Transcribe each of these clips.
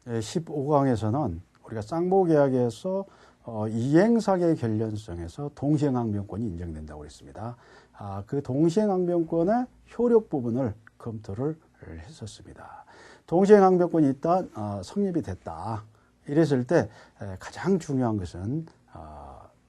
15강에서는 우리가 쌍모계약에서 이행사계 결련성에서 동시행항변권이 인정된다고 했습니다. 그 동시행항변권의 효력 부분을 검토를 했었습니다. 동시행항변권이 일단 성립이 됐다. 이랬을 때 가장 중요한 것은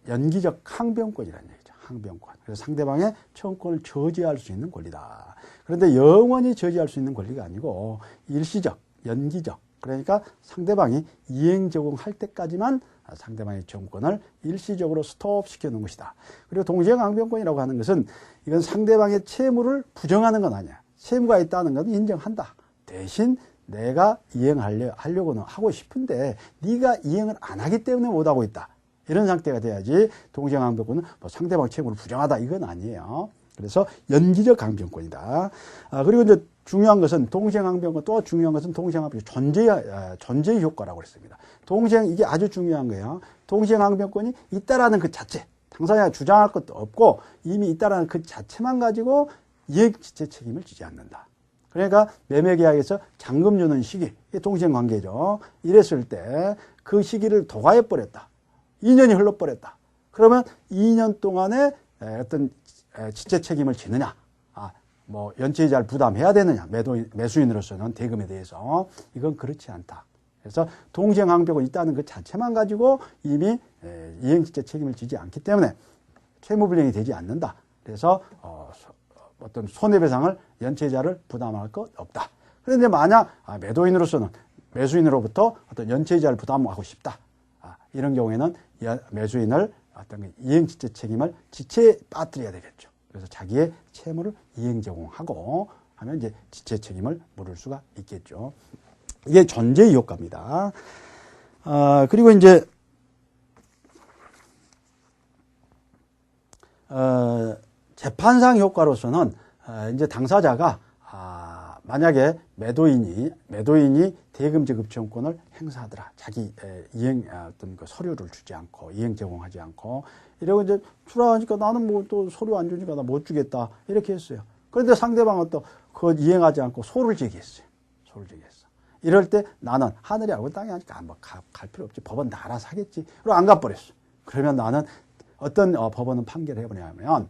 연기적 항변권이라는 얘기죠. 항변권. 그래서 상대방의 청구권을 저지할 수 있는 권리다. 그런데 영원히 저지할 수 있는 권리가 아니고 일시적, 연기적. 그러니까 상대방이 이행 적용할 때까지만 상대방의 청구권을 일시적으로 스톱시켜 놓은 것이다. 그리고 동시행항변권이라고 하는 것은 이건 상대방의 채무를 부정하는 건 아니야. 채무가 있다는 건 인정한다. 대신 내가 이행하려고는 하고 싶은데 네가 이행을 안 하기 때문에 못하고 있다. 이런 상태가 돼야지 동시행항변권은 뭐 상대방 채무를 부정하다 이건 아니에요. 그래서 연기적 항변권이다. 그리고 이제 중요한 것은 동시행항변권, 또 중요한 것은 동시행항변권 존재 효과라고 했습니다. 이게 아주 중요한 거예요. 동시행항변권이 있다라는 그 자체, 당사자가 주장할 것도 없고 이미 있다라는 그 자체만 가지고 이행지체 책임을 지지 않는다. 그러니까 매매계약에서 잔금 주는 시기, 이게 동시행관계죠. 이랬을 때 그 시기를 도과해 버렸다. 2년이 흘러버렸다. 그러면 2년 동안에 어떤 지체 책임을 지느냐, 뭐 연체이자를 부담해야 되느냐, 매수인으로서는 대금에 대해서 이건 그렇지 않다. 그래서 동시행항변권이 있다는 그 자체만 가지고 이미 이행지체 책임을 지지 않기 때문에 채무불이행이 되지 않는다. 그래서 어떤 손해배상을 연체이자를 부담할 것 없다. 그런데 만약 매도인으로서는 매수인으로부터 어떤 연체이자를 부담하고 싶다. 이런 경우에는 매수인을 어떤 이행지체 책임을 지체에 빠뜨려야 되겠죠. 그래서 자기의 채무를 이행 제공하고 하면 이제 지체 책임을 물을 수가 있겠죠. 이게 존재의 효과입니다. 그리고 이제 재판상 효과로서는 이제 당사자가 만약에 매도인이 대금 지급 청구권을 행사하더라. 자기 이행 어떤 그 서류를 주지 않고 이행 제공하지 않고 이러고 이제 출하하니까 나는 뭐 또 서류 안 주니까 나 못 주겠다 이렇게 했어요. 그런데 상대방은 또 그거 이행하지 않고 소를 제기했어요. 이럴 때 나는 하늘이 알고 땅이 하니까 뭐 갈 필요 없지. 법원 다 알아서 하겠지. 그리고 안 가버렸어. 그러면 나는 어떤 법원은 판결을 해버리냐면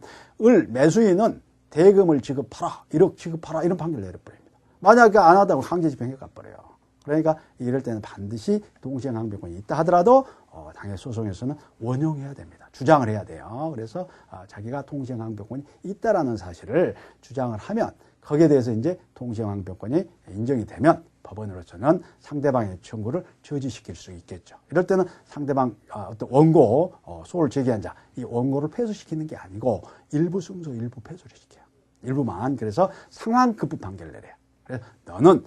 매수인은 대금을 지급하라, 1억 지급하라 이런 판결을 내려버립니다. 만약에 안 하다고 강제 집행해 가버려요. 그러니까 이럴 때는 반드시 동시행항변권이 있다 하더라도 당해 소송에서는 원용해야 됩니다. 주장을 해야 돼요. 그래서 자기가 동시행항변권이 있다라는 사실을 주장을 하면 거기에 대해서 이제 동시행항변권이 인정이 되면 법원으로서는 상대방의 청구를 저지시킬 수 있겠죠. 이럴 때는 상대방 어떤 원고 소를 제기한 자, 이 원고를 패소시키는 게 아니고 일부 승소, 일부 패소를 시켜요. 일부만. 그래서 상한급부 판결을 내려요. 그래서 너는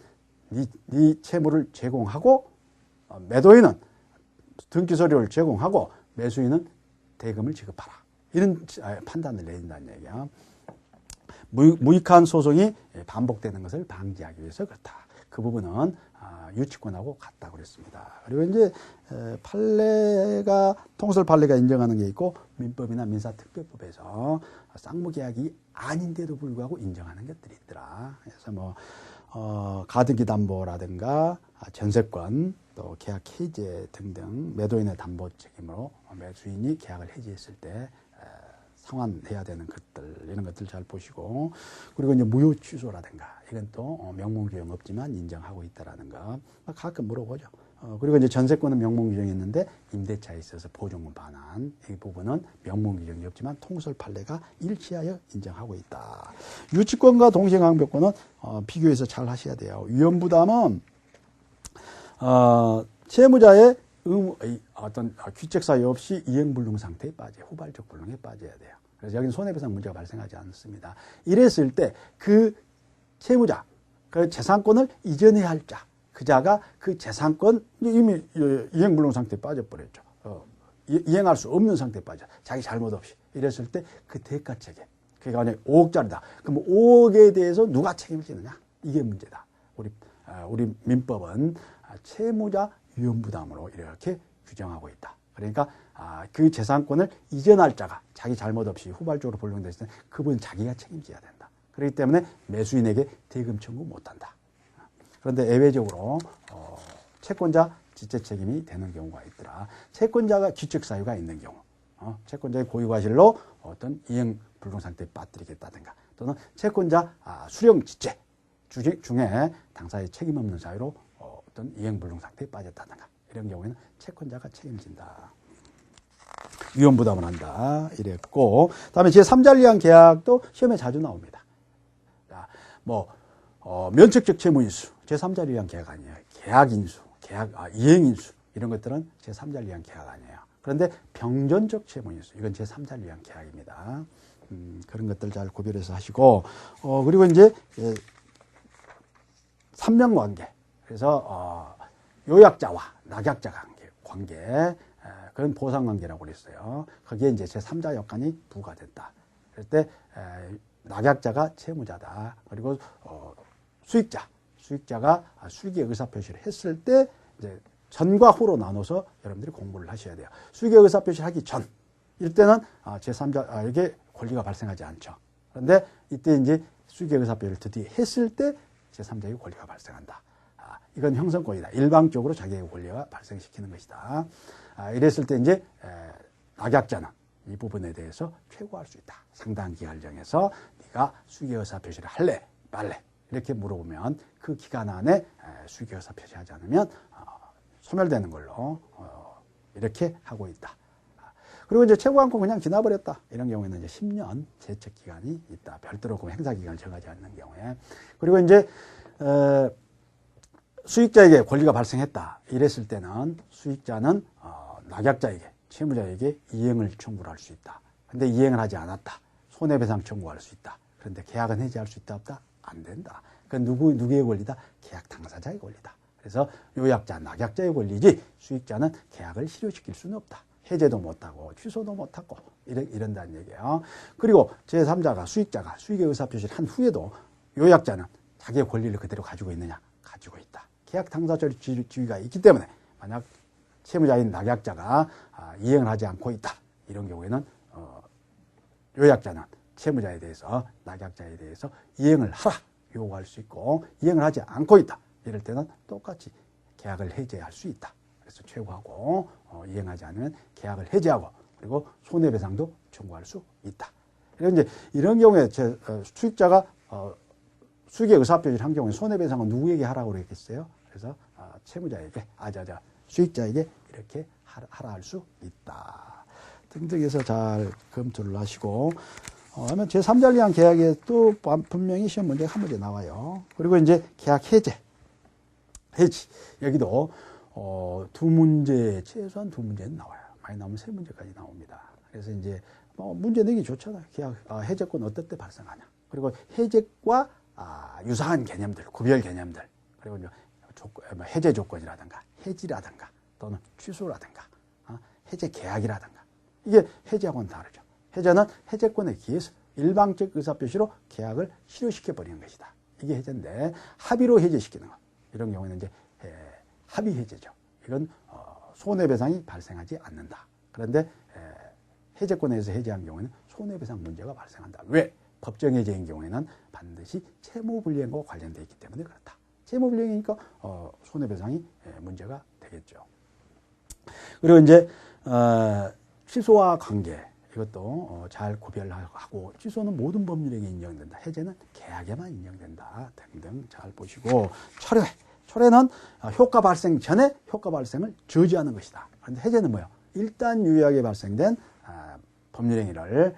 네 채무를 제공하고 매도인은 등기 서류를 제공하고 매수인은 대금을 지급하라. 이런 판단을 내린다는 얘기야. 무익한 소송이 반복되는 것을 방지하기 위해서 그렇다. 그 부분은 유치권하고 같다고 그랬습니다. 그리고 이제 통설 판례가 인정하는 게 있고 민법이나 민사특별법에서 쌍무계약이 아닌데도 불구하고 인정하는 것들이 있더라. 그래서 뭐 가등기 담보라든가 전세권 또 계약 해제 등등 매도인의 담보 책임으로 매수인이 계약을 해지했을 때 상환해야 되는 것들 이런 것들 잘 보시고 그리고 이제 무효 취소라든가 이건 또 명문 규정 없지만 인정하고 있다라는 거 가끔 물어보죠. 그리고 이제 전세권은 명문 규정이 있는데 임대차에 있어서 보증금 반환 이 부분은 명문 규정이 없지만 통설 판례가 일치하여 인정하고 있다. 유치권과 동시행항변권은 비교해서 잘 하셔야 돼요. 위험부담은 채무자의 어떤 귀책 사유 없이 이행불능 상태에 빠져요. 후발적 불능에 빠져야 돼요. 그래서 여기는 손해배상 문제가 발생하지 않습니다. 이랬을 때 그 채무자, 그 재산권을 이전해야 할 자, 그 자가 그 재산권 이미 이행불능 상태에 빠져버렸죠. 이행할 수 없는 상태에 빠져. 자기 잘못 없이. 이랬을 때 그 대가 책임. 그게 만약에 5억짜리다. 그럼 5억에 대해서 누가 책임을 지느냐? 이게 문제다. 우리 민법은 채무자 위험부담으로 이렇게 규정하고 있다. 그러니까 그 재산권을 이전할 자가 자기 잘못 없이 후발적으로 불능됐을 때 그분 자기가 책임져야 된다. 그렇기 때문에 매수인에게 대금 청구 못한다. 그런데 예외적으로 채권자 지체 책임이 되는 경우가 있더라. 채권자가 규칙 사유가 있는 경우, 채권자의 고유 과실로 어떤 이행 불능 상태에 빠뜨리겠다든가, 또는 채권자 수령 지체 중에 당사의 책임 없는 사유로 어떤 이행 불능 상태에 빠졌다든가, 이런 경우에는 채권자가 책임진다. 위험 부담을 한다. 이랬고, 다음에 제3자를 위한 계약도 시험에 자주 나옵니다. 자, 면책적 채무인수, 제3자를 위한 계약 아니에요. 계약인수, 이행인수, 이런 것들은 제3자를 위한 계약 아니에요. 그런데 병전적 채무인수, 이건 제3자를 위한 계약입니다. 그런 것들 잘 구별해서 하시고, 그리고 이제 삼명관계, 그래서 요약자와 낙약자 관계, 그런 보상관계라고 그랬어요. 거기에 이제 제3자 역할이 부과됐다. 그럴 때 낙약자가 채무자다. 그리고 수익자가 수익의 의사표시를 했을 때 이제 전과 후로 나눠서 여러분들이 공부를 하셔야 돼요. 수익의 의사표시를 하기 전, 이때는 제3자에게 권리가 발생하지 않죠. 그런데 이때 이제 수익의 의사표시를 드디어 했을 때 제3자에게 권리가 발생한다. 이건 형성권이다. 일방적으로 자기의 권리가 발생시키는 것이다. 이랬을 때 이제 낙약자는 이 부분에 대해서 최고할 수 있다. 상당 기간을 정해서 네가 수익의 의사표시를 할래 말래 이렇게 물어보면 그 기간 안에 수익의 의사표시하지 않으면 소멸되는 걸로 이렇게 하고 있다. 그리고 이제 최고 않고 그냥 지나버렸다. 이런 경우에는 이제 10년 제척 기간이 있다. 별도로 그 행사 기간을 정하지 않는 경우에. 그리고 이제 수익자에게 권리가 발생했다. 이랬을 때는 수익자는 낙약자에게, 채무자에게 이행을 청구를 할 수 있다. 근데 이행을 하지 않았다. 손해배상 청구할 수 있다. 그런데 계약은 해지할 수 있다 없다? 안 된다. 그건 누구의 권리다? 계약 당사자의 권리다. 그래서 요약자, 낙약자의 권리지 수익자는 계약을 실효시킬 수는 없다. 해제도 못하고 취소도 못하고 이런다는 얘기예요. 그리고 제3자가 수익자가 수익의 의사표시를 한 후에도 요약자는 자기의 권리를 그대로 가지고 있느냐? 가지고 있다. 계약 당사자 지위가 있기 때문에 만약 채무자인 낙약자가 이행을 하지 않고 있다. 이런 경우에는 요약자는 채무자에 대해서, 낙약자에 대해서 이행을 하라 요구할 수 있고, 이행을 하지 않고 있다. 이럴 때는 똑같이 계약을 해제할 수 있다. 그래서 최고하고 이행하지 않으면 계약을 해제하고, 그리고 손해배상도 청구할 수 있다. 그리고 이제 이런 경우에 수익자가 수익의 의사표시를 한 경우에 손해배상은 누구에게 하라고 그랬겠어요? 그래서 채무자에게, 수익자에게 이렇게 하라 할 수 있다. 등등해서 잘 검토를 하시고, 하면 제3자를 위한 계약에 또 분명히 시험 문제가 한 문제 나와요. 그리고 이제 계약 해지. 여기도 최소한 두 문제는 나와요. 많이 나오면 세 문제까지 나옵니다. 그래서 이제 문제 내기 좋잖아요. 계약 해제권 어떨 때 발생하냐. 그리고 해제과 유사한 개념들, 구별 개념들, 그리고 이제 해제 조건이라든가, 해지라든가, 또는 취소라든가, 해제 계약이라든가. 이게 해제하고는 다르죠. 해제는 해제권에 기해서 일방적 의사표시로 계약을 실효시켜버리는 것이다. 이게 해제인데, 합의로 해제시키는 것. 이런 경우에는 이제 합의 해제죠. 이건 손해배상이 발생하지 않는다. 그런데 해제권에서 해제한 경우에는 손해배상 문제가 발생한다. 왜? 법정해제인 경우에는 반드시 채무불이행과 관련되어 있기 때문에 그렇다. 채무불이행이니까 손해배상이 문제가 되겠죠. 그리고 이제 취소와 관계, 이것도 잘 구별하고, 취소는 모든 법률행위에 인정된다. 해제는 계약에만 인정된다. 등등 잘 보시고, 철회는 효과 발생 전에 효과 발생을 저지하는 것이다. 그런데 해제는 뭐예요? 일단 유효하게 발생된 법률행위를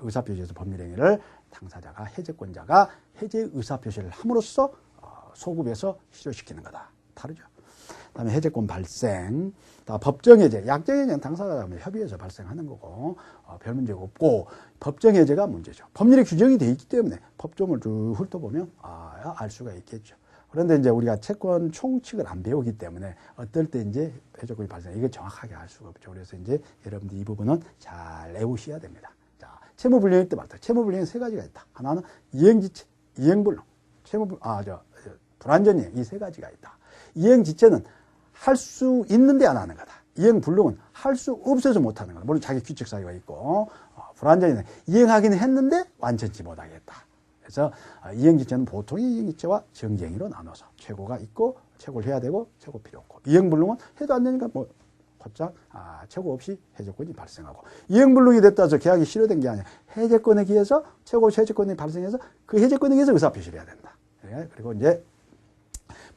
의사표시에서 법률행위를 당사자가, 해제권자가 해제 의사표시를 함으로써 소급해서 실효시키는 거다. 다르죠. 그다음에 해제권 발생, 법정해제, 약정해제는 당사자가 협의해서 발생하는 거고 별 문제가 없고, 법정해제가 문제죠. 법률에 규정이 되어 있기 때문에 법조문을 쭉 훑어보면 알 수가 있겠죠. 그런데 이제 우리가 채권 총칙을 안 배우기 때문에 어떨 때 이제 해제권이 발생, 이게 정확하게 알 수가 없죠. 그래서 이제 여러분들 이 부분은 잘 외우셔야 됩니다. 자, 채무불이행 때 말이다. 채무불이행 세 가지가 있다. 하나는 이행지체, 이행불능, 불완전이행, 이 세 가지가 있다. 이행지체는 할 수 있는데 안 하는 거다. 이행불능은 할 수 없어서 못 하는 거다. 물론 자기 규칙 사유가 있고, 불완전이행, 이행하기는 했는데 완전치 못하겠다. 그래서 이행지체는 보통의 이행지체와 정기행위로 나눠서 최고가 있고 채고를 해야 되고 채고 필요 없고 이행불능은 해도 안 되니까 뭐 곧장 채고 없이 해제권이 발생하고 이행불능이 됐다 해서 계약이 실효된 게 아니야. 해제권에 기해서 채고 해제권이 발생해서 그 해제권에 기해서 의사표시를 해야 된다. 그리고 이제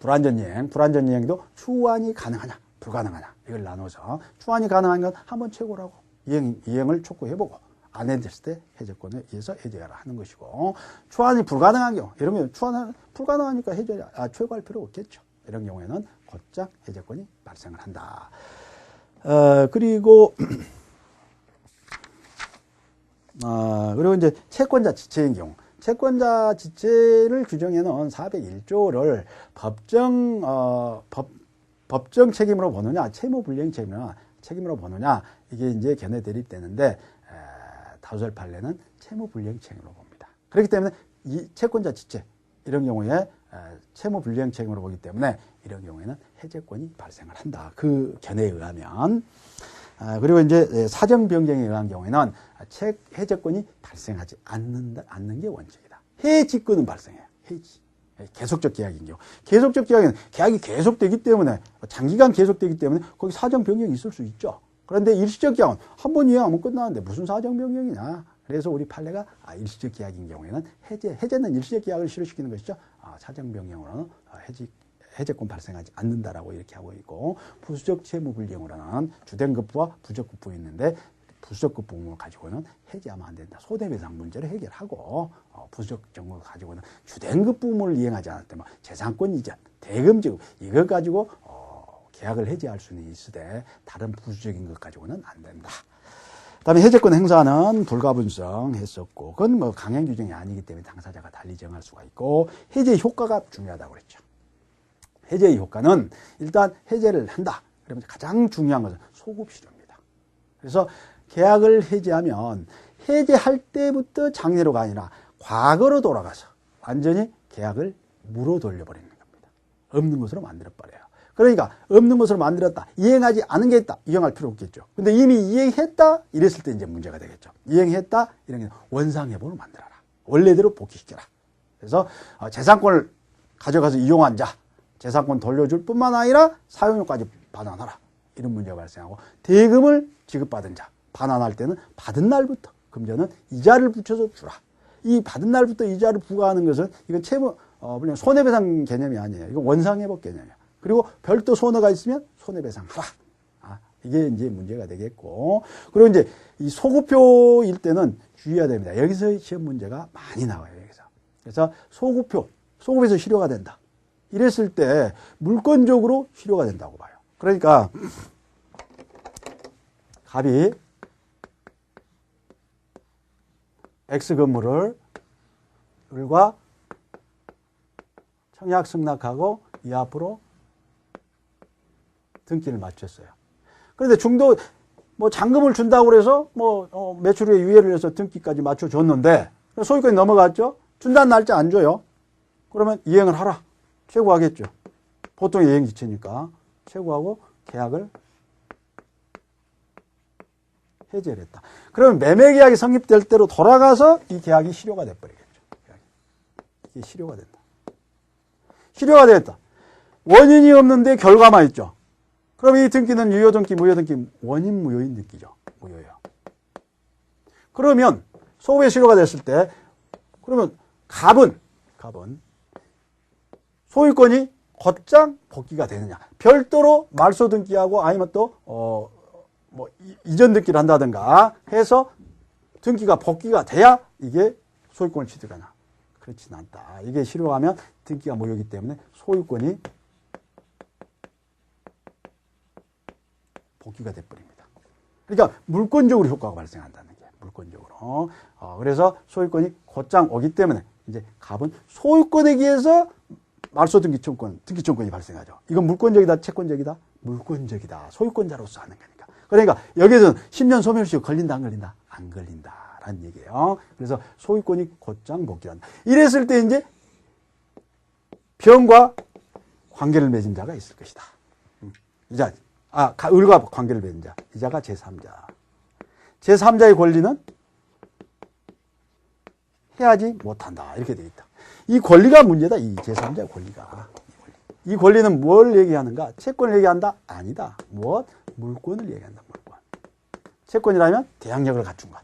불완전이행도 추환이 가능하냐 불가능하냐 이걸 나눠서 추환이 가능한 건 한번 채고를 하고 이행을 촉구해보고 안 해졌을 때 해제권에 의해서 해제하라 하는 것이고 추환이 불가능한 경우 이러면 추환은 불가능하니까 최고할 필요 없겠죠. 이런 경우에는 곧장 해제권이 발생을 한다. 그리고 이제 채권자 지체인 경우 채권자 지체를 규정해놓은 401조를 법정 책임으로 보느냐 채무불이행 책임으로 보느냐 이게 이제 견해 대립되는데 다수설 판례는 채무불이행 책임으로 봅니다. 그렇기 때문에 이 채권자 지체 이런 경우에 채무불이행 책임으로 보기 때문에 이런 경우에는 해제권이 발생을 한다. 그 견해에 의하면 그리고 이제 사정 변경에 의한 경우에는 해제권이 발생하지 않는 게 원칙이다. 해지권은 발생해요. 해지. 계속적 계약인 경우. 계속적 계약은 계약이 계속되기 때문에 장기간 계속되기 때문에 거기 사정 변경이 있을 수 있죠. 그런데 일시적 계약은 한 번 이행하면 끝나는데 무슨 사정 변경이냐. 그래서 우리 판례가 일시적 계약인 경우에는 해제는 일시적 계약을 실효시키는 것이죠. 사정 변경으로는 해제권 발생하지 않는다라고 이렇게 하고 있고 부수적 채무불이행으로는 주된급부와 부적급부 있는데 부수적급부를 가지고는 해제하면 안 된다. 손해배상 문제를 해결하고 부수적 정보를 가지고는 주된급부를 이행하지 않을 때 재산권 이전, 대금 지급 이걸 가지고 계약을 해제할 수는 있으되 다른 부수적인 것 가지고는 안 된다. 그다음에 해제권 행사는 불가분성 했었고 그건 뭐 강행 규정이 아니기 때문에 당사자가 달리 정할 수가 있고 해제 효과가 중요하다고 그랬죠. 해제의 효과는 일단 해제를 한다. 그러면 가장 중요한 것은 소급 실효입니다. 그래서 계약을 해제하면 해제할 때부터 장래로가 아니라 과거로 돌아가서 완전히 계약을 무로 돌려버리는 겁니다. 없는 것으로 만들어버려요. 그러니까 없는 것으로 만들었다. 이행하지 않은 게 있다. 이행할 필요 없겠죠. 근데 이미 이행했다. 이랬을 때 이제 문제가 되겠죠. 이행했다. 이런 게 원상회복을 만들어라. 원래대로 복귀시켜라. 그래서 재산권을 가져가서 이용한 자 재산권 돌려줄 뿐만 아니라 사용료까지 반환하라. 이런 문제가 발생하고 대금을 지급받은 자 반환할 때는 받은 날부터 금전은 이자를 붙여서 주라. 이 받은 날부터 이자를 부과하는 것은 이건 그냥 손해배상 개념이 아니에요. 이건 원상회복 개념이에요. 그리고 별도 손해가 있으면 손해배상하라. 이게 이제 문제가 되겠고 그리고 이제 이 소급표일 때는 주의해야 됩니다. 여기서 시험 문제가 많이 나와요. 여기서. 그래서 소급에서 실효가 된다. 이랬을 때 물권적으로 실효가 된다고 봐요. 그러니까 갑이 X 건물을 을과 청약 승낙하고 이 앞으로 등기를 마쳤어요. 그런데 중도 잔금을 준다고 그래서 매출에 유예를 해서 등기까지 맞춰줬는데 소유권이 넘어갔죠. 준다는 날짜 안 줘요. 그러면 이행을 하라. 최고하겠죠. 보통 이행지체니까 최고하고 계약을 해제를 했다. 그러면 매매계약이 성립될 때로 돌아가서 이 계약이 실효가 돼버리겠죠. 이게 실효가 된다. 실효가 되었다. 원인이 없는데 결과만 있죠. 그럼 이 등기는 유효등기, 무효등기, 원인 무효인 등기죠. 무효예요. 그러면 소급의 실효가 됐을 때 그러면 갑은 소유권이 곧장 복귀가 되느냐. 별도로 말소 등기하고 아니면 또 이전 등기를 한다든가 해서 등기가 복귀가 돼야 이게 소유권을 취득하나. 그렇지는 않다. 이게 실효하면 등기가 무효이기 때문에 소유권이 복귀가 돼버립니다. 그러니까 물권적으로 효과가 발생한다는 게 물권적으로. 그래서 소유권이 곧장 오기 때문에 이제 갑은 소유권에 의해서 말소 등기청권이 발생하죠. 이건 물권적이다, 채권적이다? 물권적이다. 소유권자로서 하는 거니까. 그러니까 여기에서는 10년 소멸시효 걸린다, 안 걸린다? 안 걸린다라는 얘기예요. 그래서 소유권이 곧장 복귀한다. 이랬을 때 이제 병과 관계를 맺은 자가 있을 것이다. 이자, 을과 관계를 맺은 자. 이자가 제3자. 제3자의 권리는 해야지 못한다. 이렇게 되어 있다. 이 권리가 문제다. 이 제3자의 권리가. 이 권리는 뭘 얘기하는가? 채권을 얘기한다? 아니다. 무엇? 물권을 얘기한다. 물권. 채권이라면 대항력을 갖춘 것.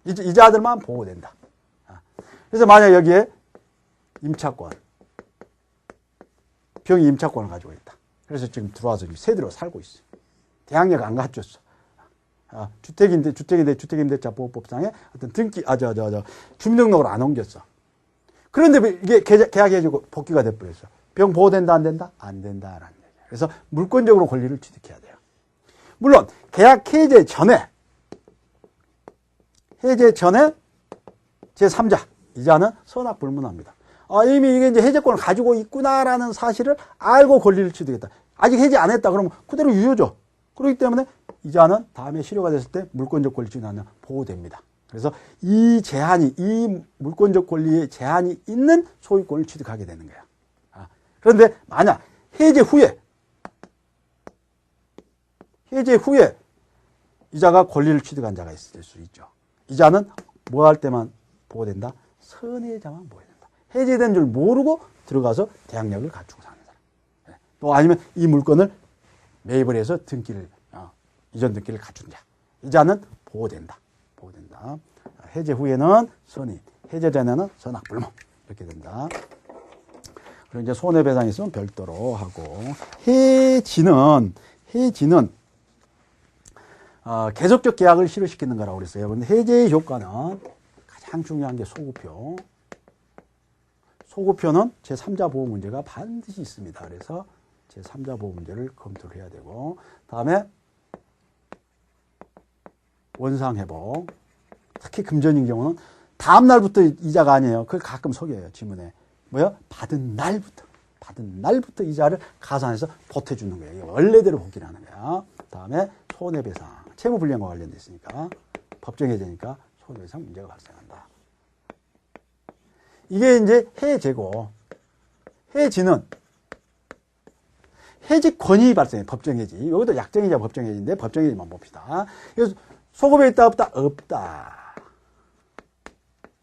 이자들만 보호된다. 그래서 만약 여기에 임차권, 병이 임차권을 가지고 있다. 그래서 지금 들어와서 세대로 살고 있어. 대항력 안 갖췄어. 주택임대차 보호법상에 어떤 등기, 주민등록을 안 옮겼어. 그런데 이게 계약해지고 복귀가 돼버렸어. 병 보호된다, 안 된다? 안 된다라는 얘기야. 그래서 물권적으로 권리를 취득해야 돼요. 물론, 계약 해제 전에 제3자, 이자는 선악불문합니다. 이미 이게 이제 해제권을 가지고 있구나라는 사실을 알고 권리를 취득했다. 아직 해제 안 했다. 그러면 그대로 유효죠. 그렇기 때문에 이자는 다음에 실효가 됐을 때 물권적 권리 취득하면 보호됩니다. 그래서 이 물권적 권리에 제한이 있는 소유권을 취득하게 되는 거야. 그런데 만약 해제 후에 이자가 권리를 취득한 자가 있을 수 있죠. 이자는 뭐 할 때만 보호된다? 선해자만 보호된다. 해제된 줄 모르고 들어가서 대항력을 갖추고 사는 사람. 또 아니면 이 물건을 매입을 해서 이전 등기를 갖춘 자. 이자는 보호된다. 해제 후에는 선의, 해제 전에는 선악불문. 이렇게 된다. 그리고 이제 손해배상이 있으면 별도로 하고, 해지는 계속적 계약을 실효시키는 거라고 그랬어요. 그런데 해제의 효과는 가장 중요한 게 소구표. 소구표는 제3자 보호 문제가 반드시 있습니다. 그래서 제3자 보호 문제를 검토를 해야 되고, 다음에 원상회복. 특히 금전인 경우는 다음 날부터 이자가 아니에요. 그걸 가끔 속여요, 지문에. 받은 날부터 이자를 가산해서 보태주는 거예요. 원래대로 복귀를 하는 거야. 다음에 손해배상. 채무불량과 관련돼 있으니까, 법정해제니까 손해배상 문제가 발생한다. 이게 이제 해제고, 해지는 해지권이 발생해요. 법정해지. 여기도 약정이자 법정해지인데 법정해지만 봅시다. 그래서 소급에 있다 없다? 없다.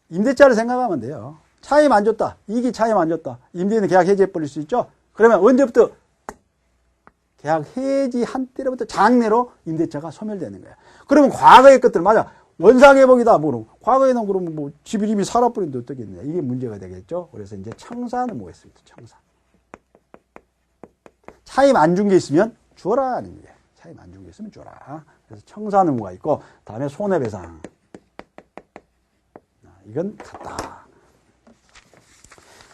임대차를 생각하면 돼요. 차임 안 줬다. 이익이 차임 안 줬다. 임대인은 계약 해지해버릴 수 있죠. 그러면 언제부터? 계약 해지한 때로부터 장래로 임대차가 소멸되는 거야. 그러면 과거의 것들, 맞아. 원상회복이다. 과거에는 그러면 집이 이미 살아버린데 어떻겠냐. 이게 문제가 되겠죠. 그래서 이제 청사는 뭐겠습니까? 청사. 차임 안 준 게 있으면 주어라. 아닙니다. 차임 안 준 게 있으면 주어라. 그래서 청사는 뭐가 있고, 다음에 손해배상. 이건 같다.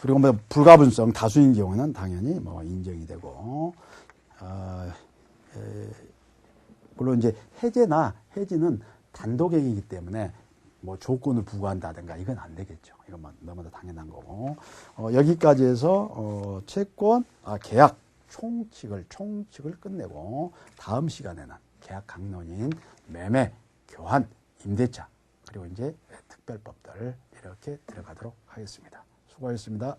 그리고 불가분성, 다수인 경우는 당연히 인정이 되고, 물론 이제 해지는 단독행위이기 때문에 조건을 부과한다든가 이건 안 되겠죠. 이건 너무나 당연한 거고. 여기까지 해서 채권, 계약 총칙을 끝내고 다음 시간에는 계약 강론인 매매, 교환, 임대차 그리고 이제 특별법들 이렇게 들어가도록 하겠습니다. 수고하셨습니다.